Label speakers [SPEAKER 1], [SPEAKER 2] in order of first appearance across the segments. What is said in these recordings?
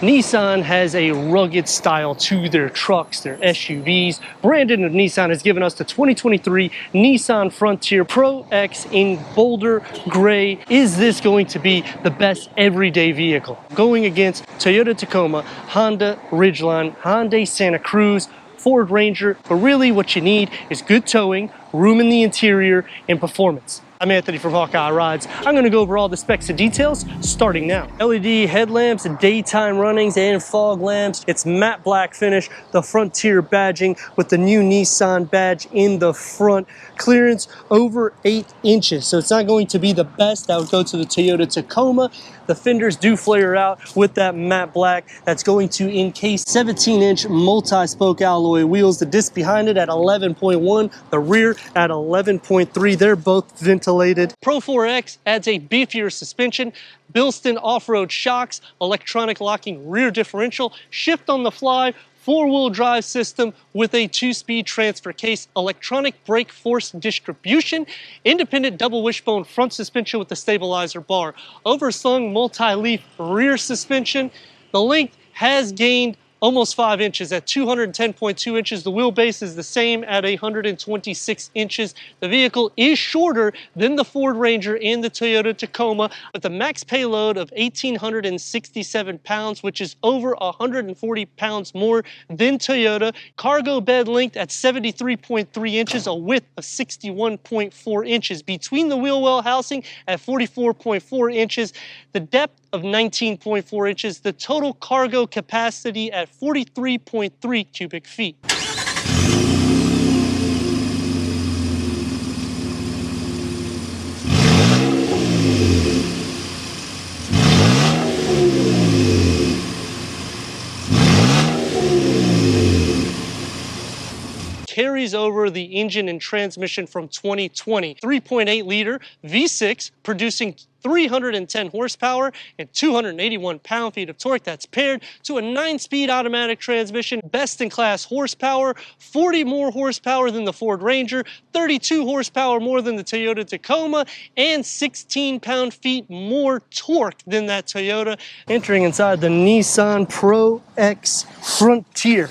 [SPEAKER 1] Nissan has a rugged style to their trucks, their SUVs. Brandon of Nissan has given us the 2023 Nissan Frontier Pro X in bolder gray. Is this going to be the best everyday vehicle? Going against Toyota Tacoma, Honda Ridgeline, Hyundai Santa Cruz, Ford Ranger, but really what you need is good towing, room in the interior, and performance. I'm Anthony from Hawkeye Rides. I'm going to go over all the specs and details starting now. LED headlamps, daytime runnings, and fog lamps. It's matte black finish, the Frontier badging with the new Nissan badge in the front. Clearance over 8 inches, so it's not going to be the best. That would go to the Toyota Tacoma. The fenders do flare out with that matte black. That's going to encase 17-inch multi-spoke alloy wheels. The disc behind it at 11.1, the rear at 11.3. They're both ventilated. Pro 4X adds a beefier suspension, Bilston off-road shocks, electronic locking rear differential, shift on the fly, 4-wheel drive system with a 2-speed transfer case, electronic brake force distribution, independent double wishbone front suspension with the stabilizer bar, overslung multi-leaf rear suspension. The length has gained almost 5 inches at 210.2 inches. The wheelbase is the same at 126 inches. The vehicle is shorter than the Ford Ranger and the Toyota Tacoma with a max payload of 1,867 pounds, which is over 140 pounds more than Toyota. Cargo bed length at 73.3 inches, a width of 61.4 inches. Between the wheel well housing at 44.4 inches, the depth of 19.4 inches, the total cargo capacity at 43.3 cubic feet. Carries over the engine and transmission from 2020. 3.8 liter V6 producing 310 horsepower and 281 pound-feet of torque. That's paired to a 9-speed automatic transmission, best-in-class horsepower, 40 more horsepower than the Ford Ranger, 32 horsepower more than the Toyota Tacoma, and 16 pound-feet more torque than that Toyota. Entering inside the Nissan Pro X Frontier.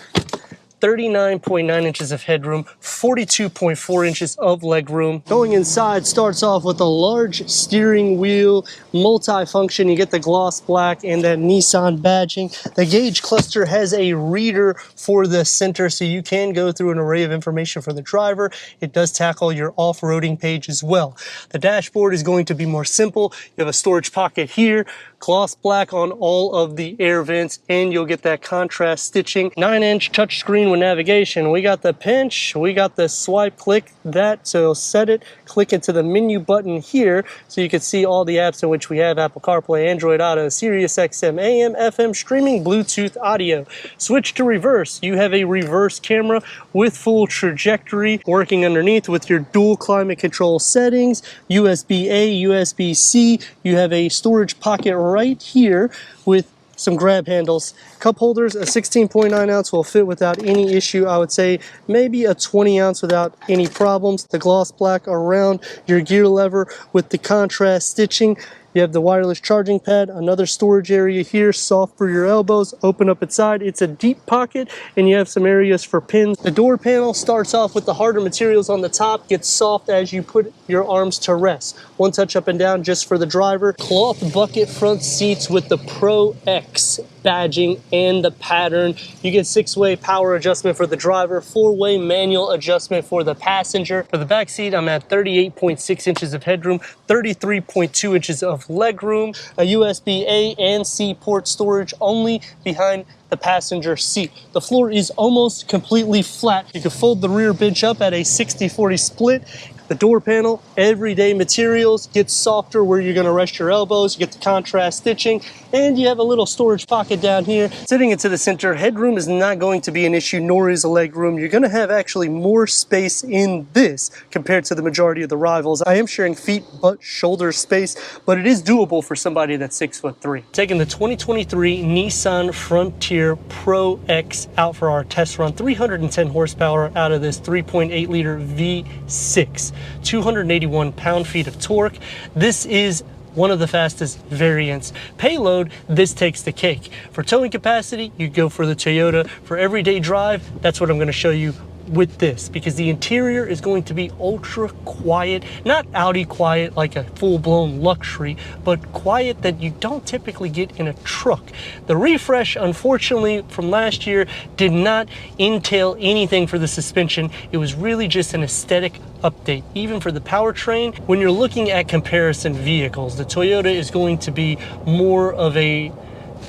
[SPEAKER 1] 39.9 inches of headroom, 42.4 inches of legroom. Going inside starts off with a large steering wheel, multi-function. You get the gloss black and that Nissan badging. The gauge cluster has a reader for the center, so you can go through an array of information for the driver. It does tackle your off-roading page as well. The dashboard is going to be more simple. You have a storage pocket here, gloss black on all of the air vents, and you'll get that contrast stitching. 9-inch touchscreen with navigation. We got the pinch, we got the swipe, click that, so set it, click into the menu button here, so you can see all the apps in which we have: Apple CarPlay, Android Auto, Sirius XM, AM, FM, streaming, Bluetooth audio. Switch to reverse. You have a reverse camera with full trajectory working underneath with your dual climate control settings, USB-A, USB-C. You have a storage pocket right here with some grab handles. Cup holders, a 16.9 ounce will fit without any issue. I would say maybe a 20 ounce without any problems. The gloss black around your gear lever with the contrast stitching. You have the wireless charging pad, another storage area here, soft for your elbows. Open up its side. It's a deep pocket, and you have some areas for pins. The door panel starts off with the harder materials on the top, gets soft as you put your arms to rest. One touch up and down just for the driver. Cloth bucket front seats with the Pro X badging and the pattern. You get 6-way power adjustment for the driver, 4-way manual adjustment for the passenger. For the back seat, I'm at 38.6 inches of headroom, 33.2 inches of legroom, a USB-A and C port storage only behind the passenger seat. The floor is almost completely flat. You can fold the rear bench up at a 60-40 split. The door panel, everyday materials, gets softer where you're going to rest your elbows. You get the contrast stitching, and you have a little storage pocket down here. Sitting into the center, headroom is not going to be an issue, nor is a leg room. You're going to have actually more space in this compared to the majority of the rivals. I am sharing feet, butt, shoulder space, but it is doable for somebody that's 6'3". Taking the 2023 Nissan Frontier Pro X out for our test run, 310 horsepower out of this 3.8 liter V6. 281 pound-feet of torque. This is one of the fastest variants. Payload, this takes the cake. For towing capacity, you go for the Toyota. For everyday drive, that's what I'm going to show you with this, because the interior is going to be ultra quiet, not Audi quiet like a full-blown luxury, but quiet that you don't typically get in a truck. The refresh, unfortunately, from last year did not entail anything for the suspension. It was really just an aesthetic update. Even for the powertrain, when you're looking at comparison vehicles, the Toyota is going to be more of a,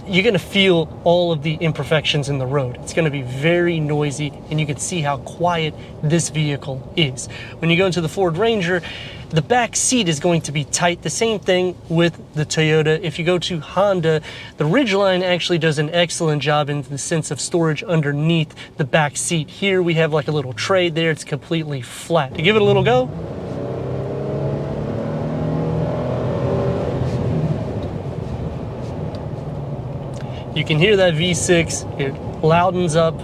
[SPEAKER 1] you're going to feel all of the imperfections in the road. It's going to be very noisy, and you can see how quiet this vehicle is. When you go into the Ford Ranger, the back seat is going to be tight. The same thing with the Toyota. If you go to Honda, the Ridgeline actually does an excellent job in the sense of storage underneath the back seat. Here we have like a little tray there. It's completely flat. To give it a little go. You can hear that V6, it loudens up,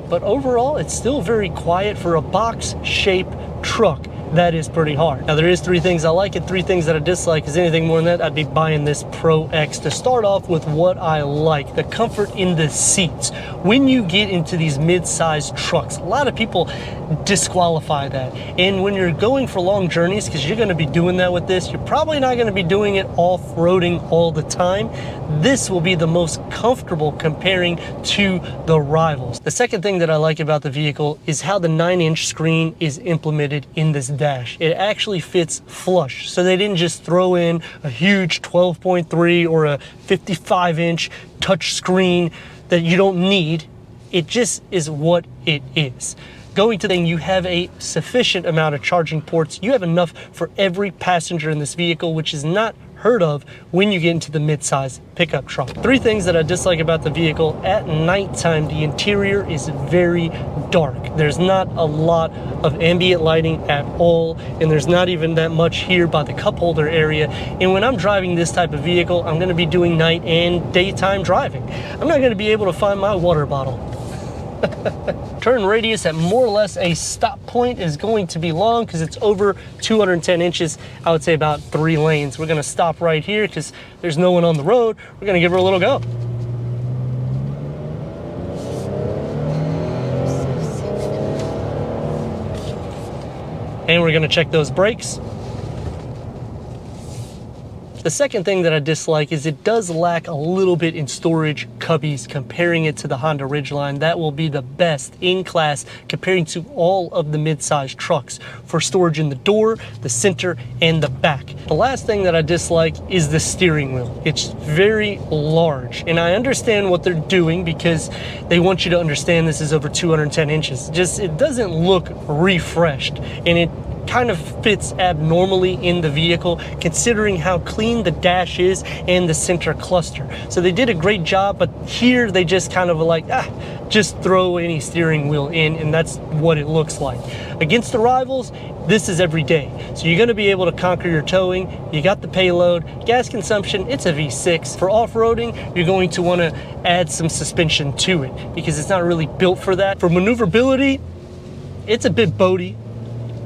[SPEAKER 1] but overall it's still very quiet for a box-shaped truck. That is pretty hard. Now there is 3 things I like and 3 things that I dislike. Is anything more than that, I'd be buying this Pro X. To start off with what I like, the comfort in the seats. When you get into these mid-sized trucks, a lot of people disqualify that. And when you're going for long journeys, because you're gonna be doing that with this, you're probably not gonna be doing it off-roading all the time. This will be the most comfortable comparing to the rivals. The second thing that I like about the vehicle is how the 9-inch screen is implemented in this dash. It actually fits flush. So they didn't just throw in a huge 12.3 or a 55-inch touch screen that you don't need. It just is what it is. Going to then, you have a sufficient amount of charging ports. You have enough for every passenger in this vehicle, which is not heard of when you get into the mid-size pickup truck. 3 things that I dislike about the vehicle. At nighttime, the interior is very dark. There's not a lot of ambient lighting at all, and there's not even that much here by the cup holder area. And when I'm driving this type of vehicle, I'm gonna be doing night and daytime driving. I'm not gonna be able to find my water bottle. Turn radius at more or less a stop point is going to be long because it's over 210 inches. I would say about 3 lanes. We're gonna stop right here because there's no one on the road. We're gonna give her a little go. And we're gonna check those brakes. The second thing that I dislike is it does lack a little bit in storage cubbies comparing it to the Honda Ridgeline. That will be the best in class comparing to all of the mid-sized trucks for storage in the door, the center, and the back. The last thing that I dislike is the steering wheel. It's very large, and I understand what they're doing because they want you to understand this is over 210 inches. Just, it doesn't look refreshed, and it kind of fits abnormally in the vehicle considering how clean the dash is and the center cluster. So they did a great job, but here they just kind of like, just throw any steering wheel in, and that's what it looks like. Against the rivals, this is every day. So you're gonna be able to conquer your towing. You got the payload, gas consumption, it's a V6. For off-roading, you're going to wanna add some suspension to it because it's not really built for that. For maneuverability, it's a bit boaty,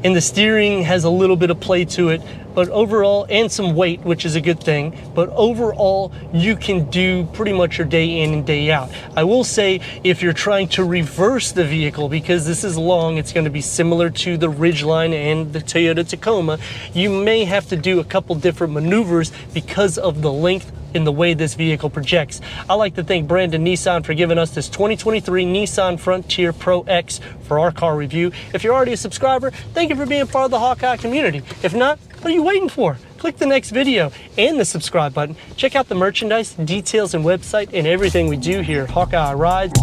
[SPEAKER 1] and the steering has a little bit of play to it, but overall, and some weight, which is a good thing, but overall, you can do pretty much your day in and day out. I will say, if you're trying to reverse the vehicle, because this is long, it's gonna be similar to the Ridgeline and the Toyota Tacoma, you may have to do a couple different maneuvers because of the length in the way this vehicle projects. I like to thank Brandon Nissan for giving us this 2023 Nissan Frontier Pro X for our car review. If you're already a subscriber, thank you for being part of the Hawkeye community. If not, what are you waiting for? Click the next video and the subscribe button. Check out the merchandise, details, and website, and everything we do here at Hawkeye Rides.